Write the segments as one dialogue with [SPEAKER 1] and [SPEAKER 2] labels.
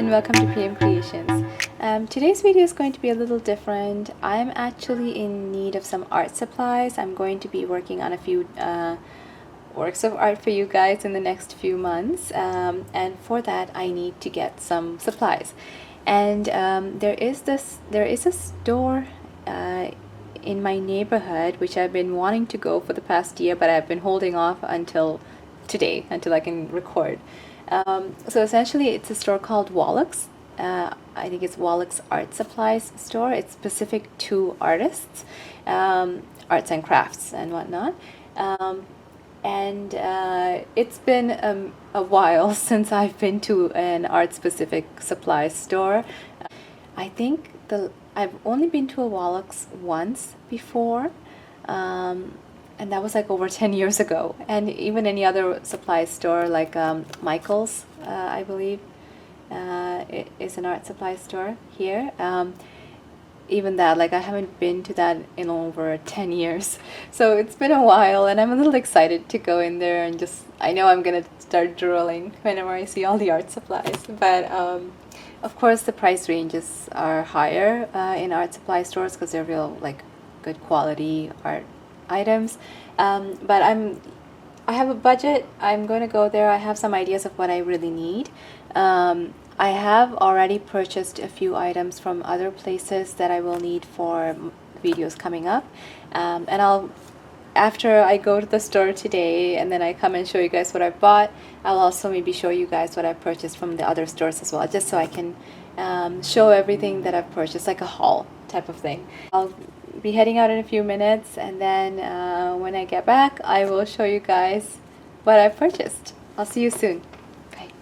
[SPEAKER 1] and welcome to PM Creations. Today's video is going to be a little different. I'm actually in need of some art supplies. I'm going to be working on a few works of art for you guys in the next few months, and for that I need to get some supplies. And there is a store in my neighborhood which I've been wanting to go for the past year, but I've been holding off until today, until I can record. So essentially it's a store called Wallack's. I think it's Wallack's art supplies store. It's specific to artists, arts and crafts and whatnot. And it's been a while since I've been to an art specific supplies store. I think I've only been to a Wallack's once before, and that was like over 10 years ago. And even any other supply store like Michael's, I believe, it is an art supply store here. Even that, like, I haven't been to that in over 10 years. So it's been a while, and I'm a little excited to go in there and just, I know I'm gonna start drooling whenever I see all the art supplies. But of course the price ranges are higher in art supply stores because they're real, like, good quality art items. But I have a budget. I'm going to go there. I have some ideas of what I really need. I have already purchased a few items from other places that I will need for videos coming up. And after I go to the store today and then I come and show you guys what I bought, I'll also maybe show you guys what I purchased from the other stores as well, just so I can show everything that I've purchased, like a haul type of thing. I'll be heading out in a few minutes, and then when I get back I will show you guys what I've purchased. I'll see you soon. Bye.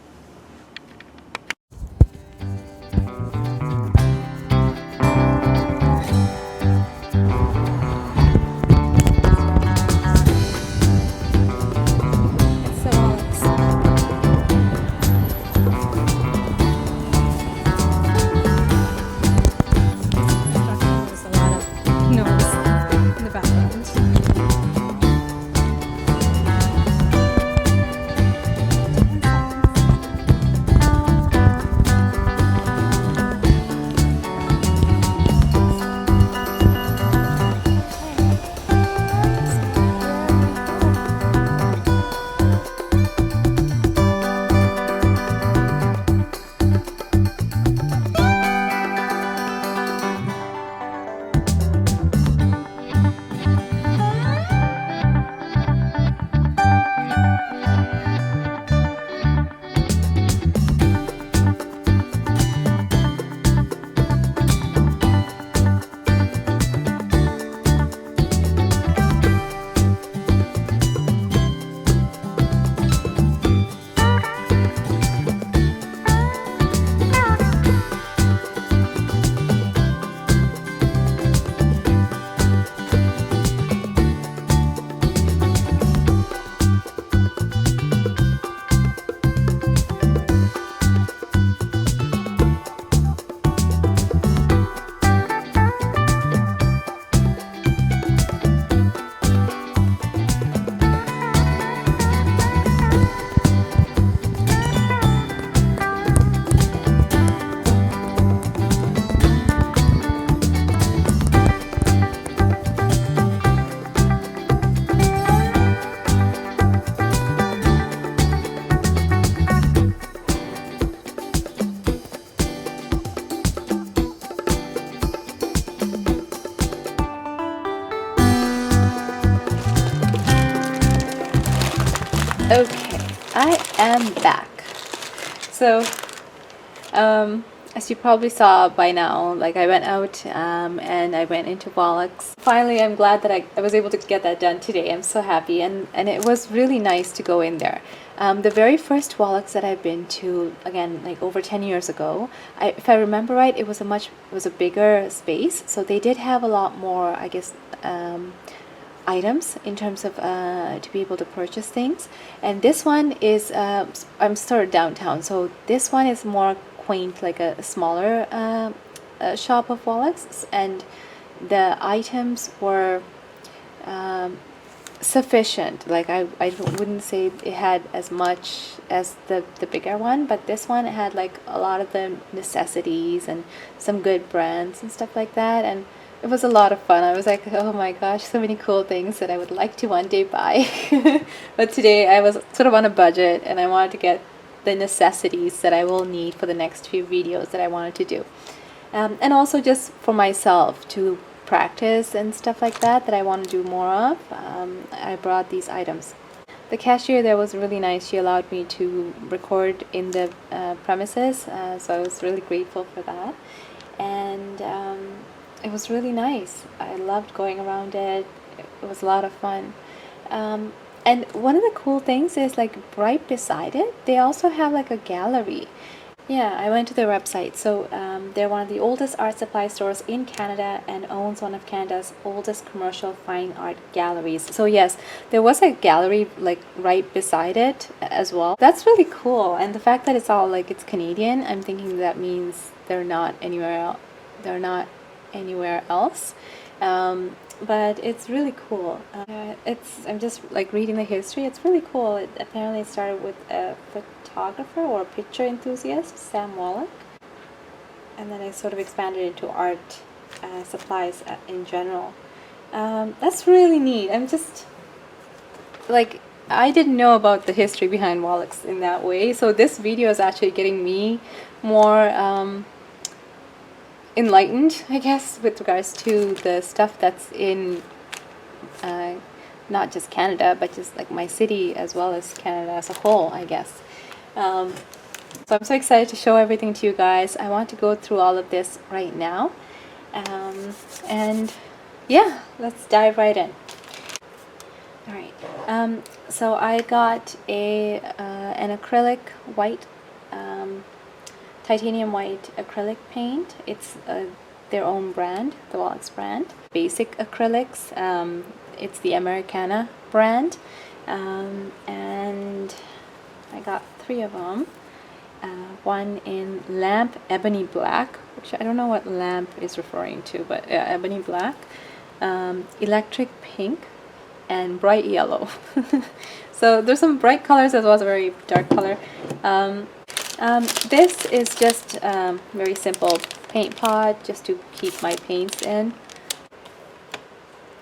[SPEAKER 1] Okay, I am back. So, as you probably saw by now, like, I went out and I went into Wallack's. Finally, I'm glad that I was able to get that done today. I'm so happy, and it was really nice to go in there. The very first Wallack's that I've been to, again, like over 10 years ago, if I remember right, it was a bigger space, so they did have a lot more, I guess, items in terms of to be able to purchase things. And this one is I'm sort of downtown, so this one is more quaint, like a smaller shop of Wallack's, and the items were sufficient. Like I wouldn't say it had as much as the bigger one, but this one had like a lot of the necessities and some good brands and stuff like that, and it was a lot of fun. I was like, oh my gosh, so many cool things that I would like to one day buy. But today I was sort of on a budget and I wanted to get the necessities that I will need for the next few videos that I wanted to do, and also just for myself to practice and stuff like that I want to do more of. I brought these items. The cashier there was really nice. She allowed me to record in the premises, so I was really grateful for that. And it was really nice. I loved going around it. It was a lot of fun. And one of the cool things is, like, right beside it, they also have like a gallery. Yeah, I went to their website. So they're one of the oldest art supply stores in Canada and owns one of Canada's oldest commercial fine art galleries. So yes, there was a gallery like right beside it as well. That's really cool. And the fact that it's all like it's Canadian, I'm thinking that means they're not anywhere else. They're not anywhere else. But it's really cool. I'm just like reading the history. It's really cool. It apparently started with a photographer or a picture enthusiast, Sam Wallack, and then it sort of expanded into art supplies in general. That's really neat. I'm just like, I didn't know about the history behind Wallack's in that way, so this video is actually getting me more enlightened, I guess, with regards to the stuff that's in not just Canada, but just like my city as well as Canada as a whole, I guess. So I'm so excited to show everything to you guys. I want to go through all of this right now. And yeah, let's dive right in. Alright, so I got an acrylic white, titanium white acrylic paint. It's their own brand, the Wallack's brand. Basic acrylics, it's the Americana brand, and I got 3 of them. One in lamp ebony black, which I don't know what lamp is referring to, but ebony black, electric pink, and bright yellow. So there's some bright colors as well as a very dark color. This is just very simple paint pot just to keep my paints in.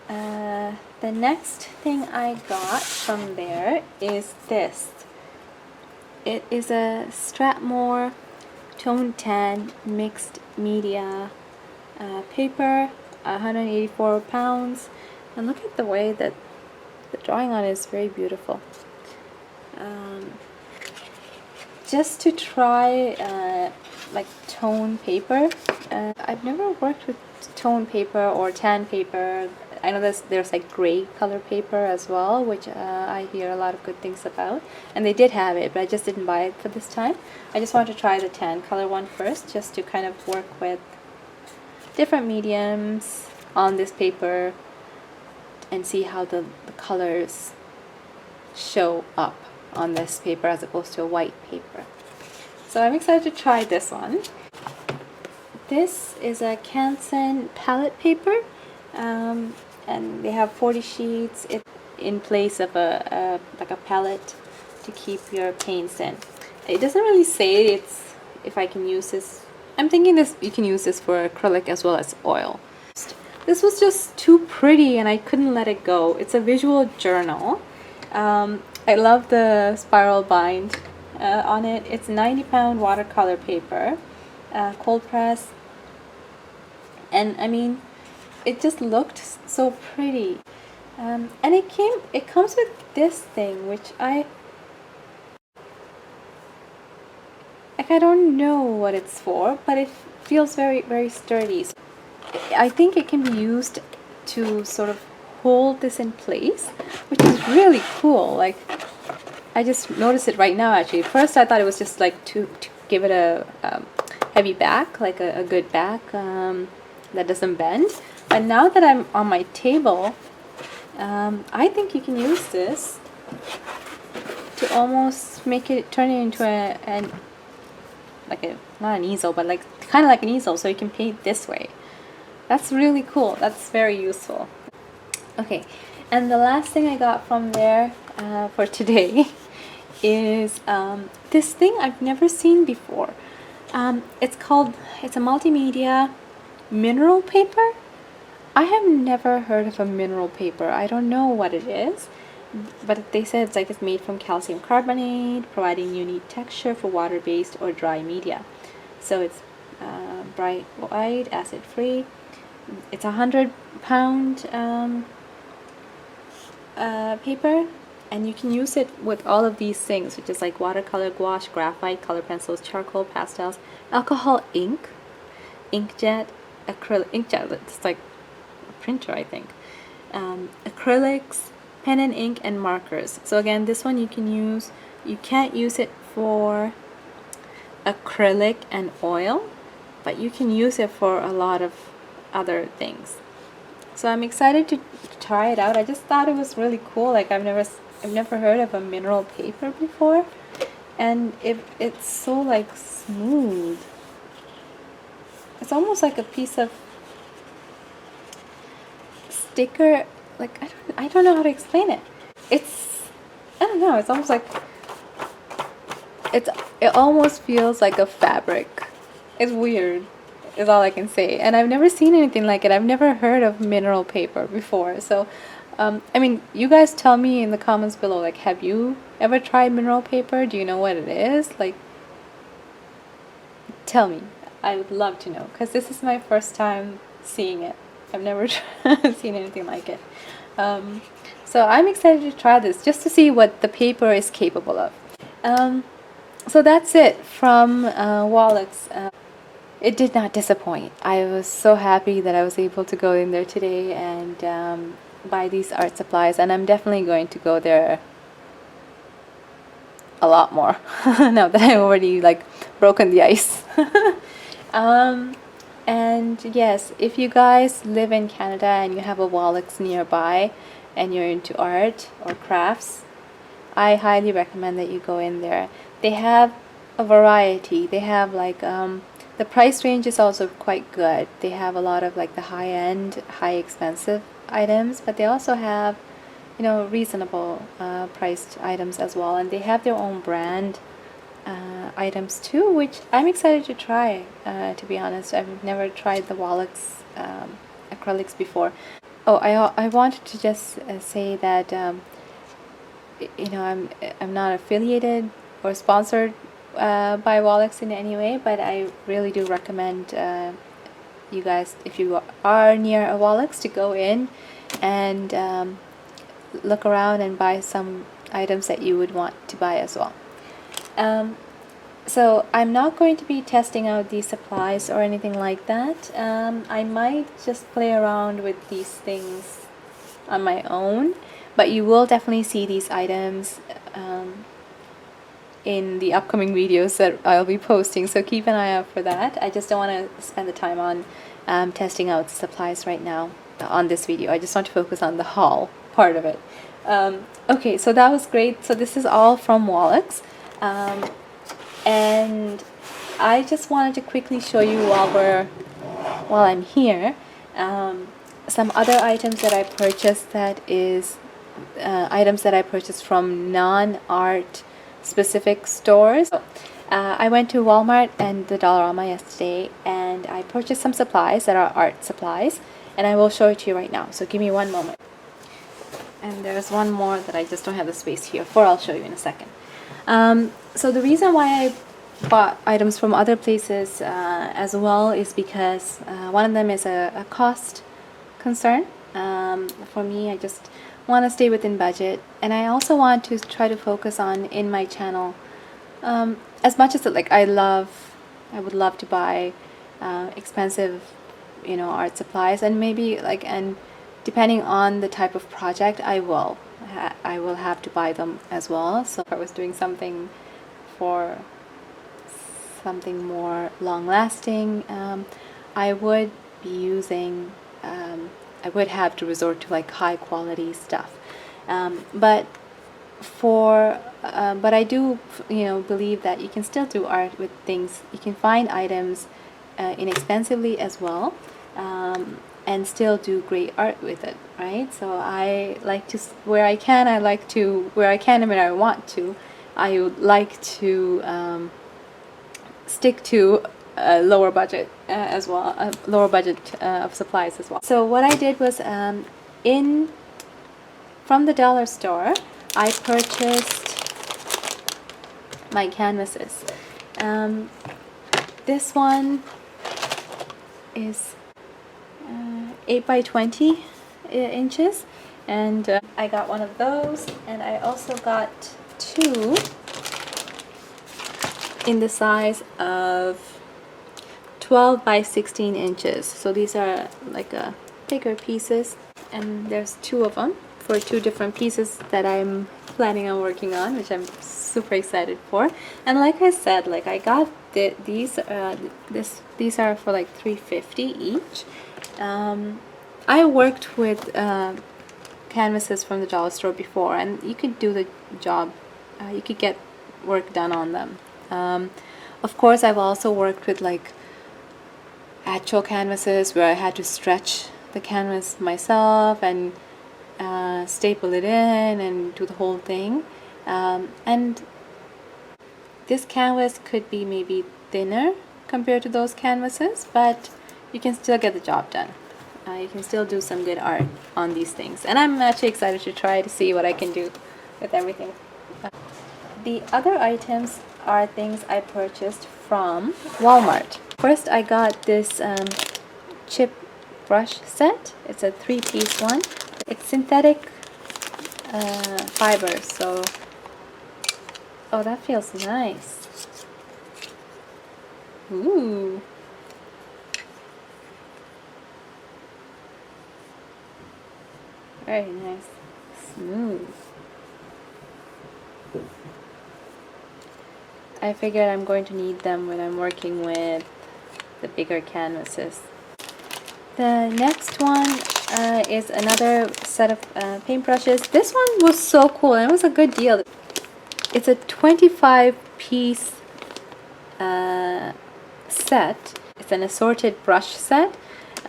[SPEAKER 1] The next thing I got from there is this. It is a Strathmore Tone Tan mixed media paper, 184 pounds, and look at the way that the drawing on it is very beautiful. Just to try like tone paper. I've never worked with tone paper or tan paper. I know there's like gray color paper as well, which I hear a lot of good things about, and they did have it, but I just didn't buy it for this time. I just wanted to try the tan color one first, just to kind of work with different mediums on this paper and see how the colors show up on this paper as opposed to a white paper. So I'm excited to try this one. This is a Canson palette paper, and they have 40 sheets in place of a like a palette to keep your paints in. It doesn't really say if I can use this. I'm thinking you can use this for acrylic as well as oil. This was just too pretty and I couldn't let it go. It's a visual journal. I love the spiral bind on it. It's 90-pound watercolor paper, cold press, and I mean, it just looked so pretty. And it comes with this thing, which I don't know what it's for, but it feels very, very sturdy. I think it can be used to sort of hold this in place, which is really cool. Like, I just noticed it right now actually. First I thought it was just like to give it a heavy back, like a good back that doesn't bend. But now that I'm on my table, I think you can use this to almost make it, turn it into not an easel, but like kind of like an easel, so you can paint this way. That's really cool. That's very useful. Okay, And the last thing I got from there for today is this thing I've never seen before. It's a multimedia mineral paper. I have never heard of a mineral paper. I don't know what it is, but they said it's made from calcium carbonate, providing unique texture for water-based or dry media. So it's bright white, acid-free. It's 100-pound paper, and you can use it with all of these things, which is like watercolor, gouache, graphite, color pencils, charcoal, pastels, alcohol ink, inkjet, acrylic inkjet. It's like a printer, I think. Acrylics, pen and ink, and markers. So again, this one you can use. You can't use it for acrylic and oil, but you can use it for a lot of other things. So I'm excited to try it out. I just thought it was really cool. Like I've never heard of a mineral paper before, and it's so like smooth. It's almost like a piece of sticker. Like I don't know how to explain it. I don't know. It's almost like it almost feels like a fabric. It's weird, is all I can say. And I've never seen anything like it. I've never heard of mineral paper before. So, I mean, you guys tell me in the comments below, like, have you ever tried mineral paper? Do you know what it is? Like, tell me. I would love to know, because this is my first time seeing it. I've never seen anything like it. So I'm excited to try this, just to see what the paper is capable of. So that's it from Wallack's. It did not disappoint. I was so happy that I was able to go in there today and buy these art supplies, and I'm definitely going to go there a lot more now that I've already like broken the ice. And yes, if you guys live in Canada and you have a Wallack's nearby and you're into art or crafts, I highly recommend that you go in there. They have a variety. They have like the price range is also quite good. They have a lot of like the high-end, high expensive items, but they also have, you know, reasonable priced items as well, and they have their own brand items too, which I'm excited to try. To be honest, I've never tried the Wallack's acrylics before. Oh, I wanted to just say that you know, I'm not affiliated or sponsored by Wallack's in any way, but I really do recommend you guys, if you are near a Wallack's, to go in and look around and buy some items that you would want to buy as well. So I'm not going to be testing out these supplies or anything like that. I might just play around with these things on my own, but you will definitely see these items in the upcoming videos that I'll be posting, so keep an eye out for that. I just don't want to spend the time on testing out supplies right now on this video. I just want to focus on the haul part of it. Okay, so that was great. So this is all from Wallack's. And I just wanted to quickly show you while I'm here some other items that I purchased, that is items that I purchased from non-art specific stores. I went to Walmart and the Dollarama yesterday, and I purchased some supplies that are art supplies, and I will show it to you right now, so give me one moment. And there's one more that I just don't have the space here for. I'll show you in a second. So the reason why I bought items from other places as well is because one of them is a cost concern. For me, I just want to stay within budget, and I also want to try to focus on in my channel, as much as like I would love to buy expensive, you know, art supplies, and maybe like, and depending on the type of project, I will have to buy them as well. So if I was doing something for something more long lasting, I would be using I would have to resort to like high quality stuff, but I do, you know, believe that you can still do art with things. You can find items inexpensively as well, and still do great art with it, right? So I like to, where I can, I like to, where I can and where I want to, I would like to stick to a lower budget as well, a lower budget of supplies as well. So what I did was in from the dollar store, I purchased my canvases. This one is 8 by 20 inches, and I got one of those, and I also got two in the size of 12 by 16 inches. So these are like bigger pieces, and there's two of them for two different pieces that I'm planning on working on, which I'm super excited for. And like I said, like I got these are for like $3.50 each. I worked with canvases from the dollar store before, and you could do the job, you could get work done on them. Of course, I've also worked with like actual canvases where I had to stretch the canvas myself and staple it in and do the whole thing. And this canvas could be maybe thinner compared to those canvases, but you can still get the job done. You can still do some good art on these things, and I'm actually excited to try to see what I can do with everything. The other items are things I purchased from Walmart. First, I got this chip brush set. It's a 3-piece one. It's synthetic fiber, so oh, that feels nice. Ooh. Very nice. Smooth. I figured I'm going to need them when I'm working with the bigger canvases. The next one is another set of paintbrushes. This one was so cool, and it was a good deal. It's a 25-piece set. It's an assorted brush set.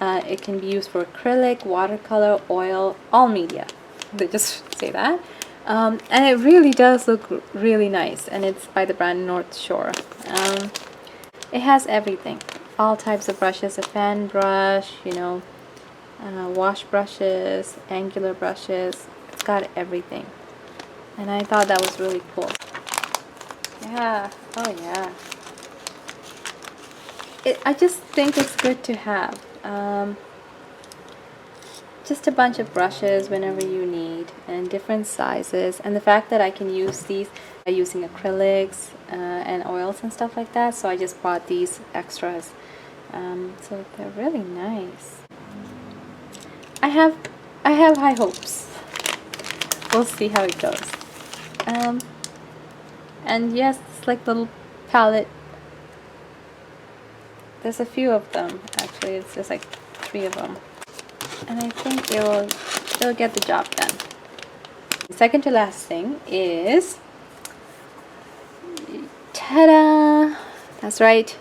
[SPEAKER 1] It can be used for acrylic, watercolor, oil, all media. They just say that. And it really does look really nice, and it's by the brand North Shore. It has everything, all types of brushes, a fan brush, you know, wash brushes, angular brushes. It's got everything, and I thought that was really cool. Yeah, oh yeah. I just think it's good to have. Just a bunch of brushes whenever you need, and different sizes, and the fact that I can use these by using acrylics and oils and stuff like that, so I just bought these extras. So they're really nice. I have high hopes. We'll see how it goes. And yes, it's like little palette. There's a few of them actually. It's just like 3 of them. And I think they'll get the job done. The second to last thing is, ta-da! That's right,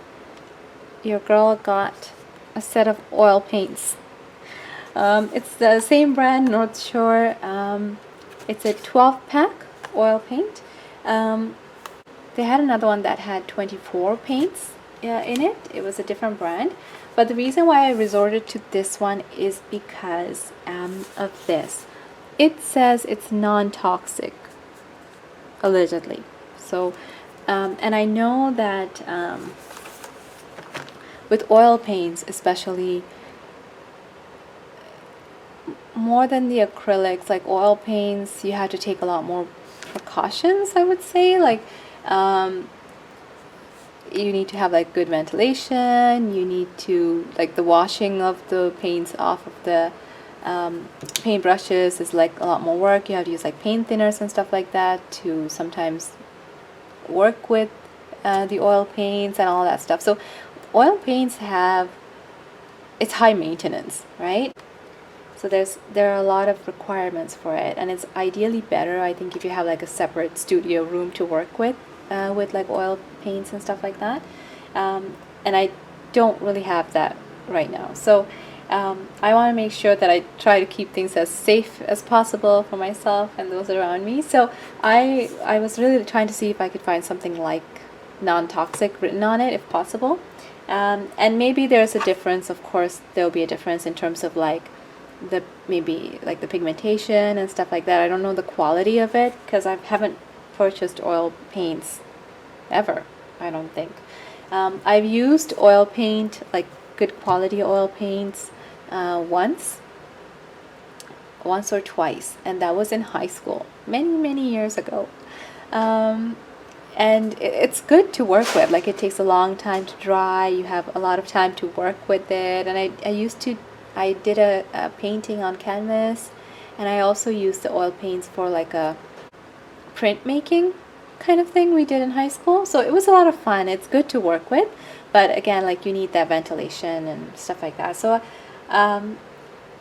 [SPEAKER 1] your girl got a set of oil paints. It's the same brand, North Shore. It's a 12-pack oil paint. They had another one that had 24 paints in it. It was a different brand. But the reason why I resorted to this one is because of this. It says it's non-toxic, allegedly. So, and I know that with oil paints, especially, more than the acrylics, like oil paints, you have to take a lot more precautions, I would say. Like, you need to have like good ventilation. You need to, like, the washing of the paints off of the paint brushes is like a lot more work. You have to use like paint thinners and stuff like that to sometimes work with the oil paints and all that stuff. So oil paints it's high maintenance, right? So there are a lot of requirements for it, and it's ideally better, I think, if you have like a separate studio room to work with like oil paints and stuff like that. And I don't really have that right now. So I want to make sure that I try to keep things as safe as possible for myself and those around me. So I was really trying to see if I could find something like non-toxic written on it if possible. And maybe there's a difference. Of course there'll be a difference in terms of like the maybe like the pigmentation and stuff like that. I don't know the quality of it because I haven't purchased oil paints ever, I don't think. I've used oil paint, like good quality oil paints, once or twice, and that was in high school many years ago. And it's good to work with. Like, it takes a long time to dry, you have a lot of time to work with it. And I did a painting on canvas, and I also used the oil paints for like a printmaking kind of thing we did in high school. So it was a lot of fun. It's good to work with, but again, like, you need that ventilation and stuff like that. So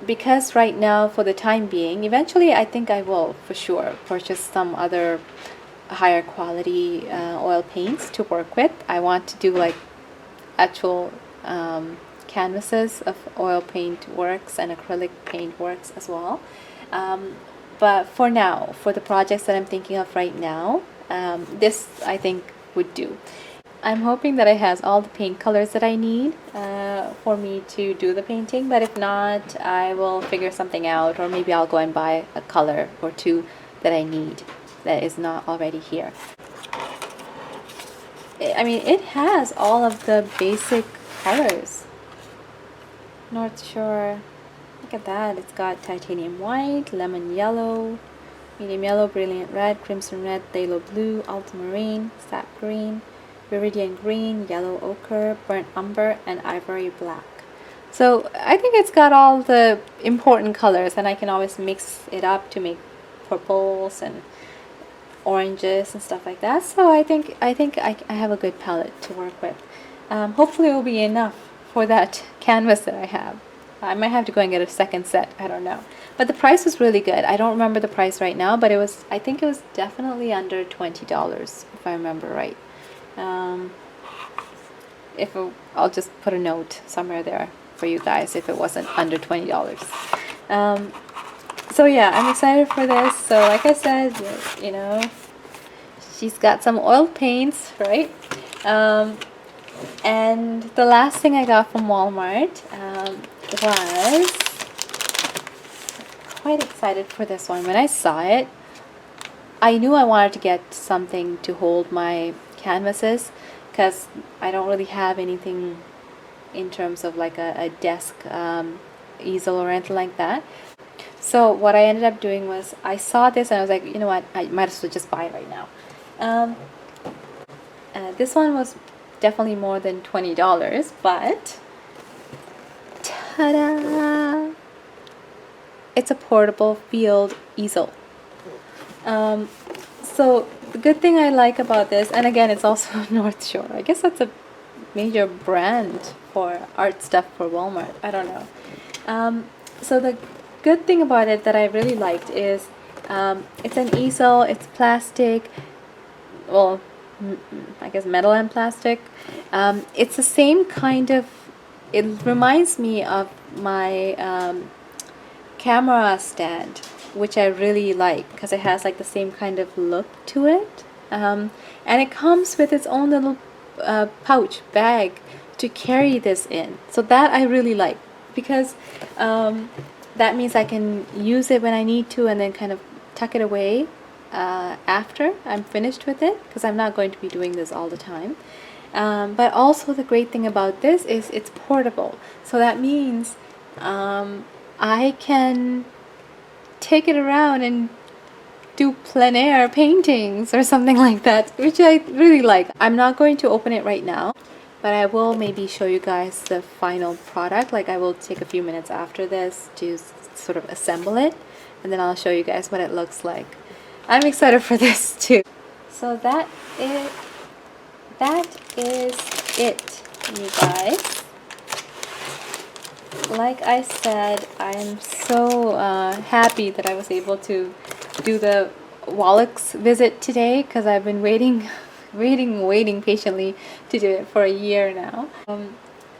[SPEAKER 1] because right now, for the time being, eventually I think I will for sure purchase some other higher quality oil paints to work with. I want to do like actual canvases of oil paint works and acrylic paint works as well. But for now, for the projects that I'm thinking of right now, this I think would do. I'm hoping that it has all the paint colors that I need for me to do the painting, but if not, I will figure something out, or maybe I'll go and buy a color or two that I need that is not already here. I mean, it has all of the basic colors. North Shore, look at that. It's got titanium white, lemon yellow, medium yellow, brilliant red, crimson red, phthalo blue, ultramarine, sap green, viridian green, yellow ochre, burnt umber, and ivory black. So I think it's got all the important colors, and I can always mix it up to make purples and oranges and stuff like that. So I think I have a good palette to work with. Hopefully it will be enough for that canvas that I have. I might have to go and get a second set, I don't know. But the price was really good. I don't remember the price right now, but I think it was definitely under $20 if I remember right. I'll just put a note somewhere there for you guys if it wasn't under $20. So yeah, I'm excited for this. So like I said, you know, she's got some oil paints, right? And the last thing I got from Walmart was quite excited for this one. When I saw it, I knew I wanted to get something to hold my canvases, because I don't really have anything in terms of like a desk easel or anything like that. So what I ended up doing was, I saw this and I was like, you know what, I might as well just buy it right now. This one was definitely more than $20, but ta-da! It's a portable field easel. So the good thing I like about this, and again, it's also North Shore. I guess that's a major brand for art stuff for Walmart. I don't know. So the good thing about it that I really liked is it's an easel. It's plastic. Well, I guess metal and plastic. It's the same kind of. It reminds me of my camera stand, which I really like because it has like the same kind of look to it, and it comes with its own little pouch bag to carry this in. So that I really like, because that means I can use it when I need to and then kind of tuck it away after I'm finished with it, because I'm not going to be doing this all the time. But also the great thing about this is it's portable, so that means I can take it around and do plein air paintings or something like that, which I really like. I'm not going to open it right now, but I will maybe show you guys the final product. Like, I will take a few minutes after this to sort of assemble it, and then I'll show you guys what it looks like. I'm excited for this too. So that is it, you guys. Like I said, I'm so happy that I was able to do the Wallack's visit today, because I've been waiting patiently to do it for a year now.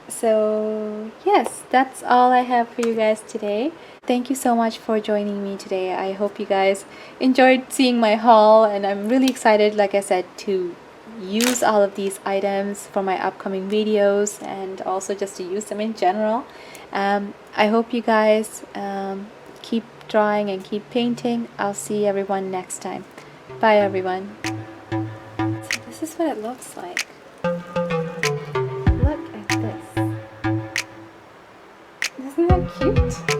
[SPEAKER 1] So yes, that's all I have for you guys today. Thank you so much for joining me today. I hope you guys enjoyed seeing my haul, and I'm really excited, like I said, to use all of these items for my upcoming videos and also just to use them in general. I hope you guys keep drawing and keep painting. I'll see everyone next time. Bye everyone. So this is what it looks like. Look at this. Isn't that cute?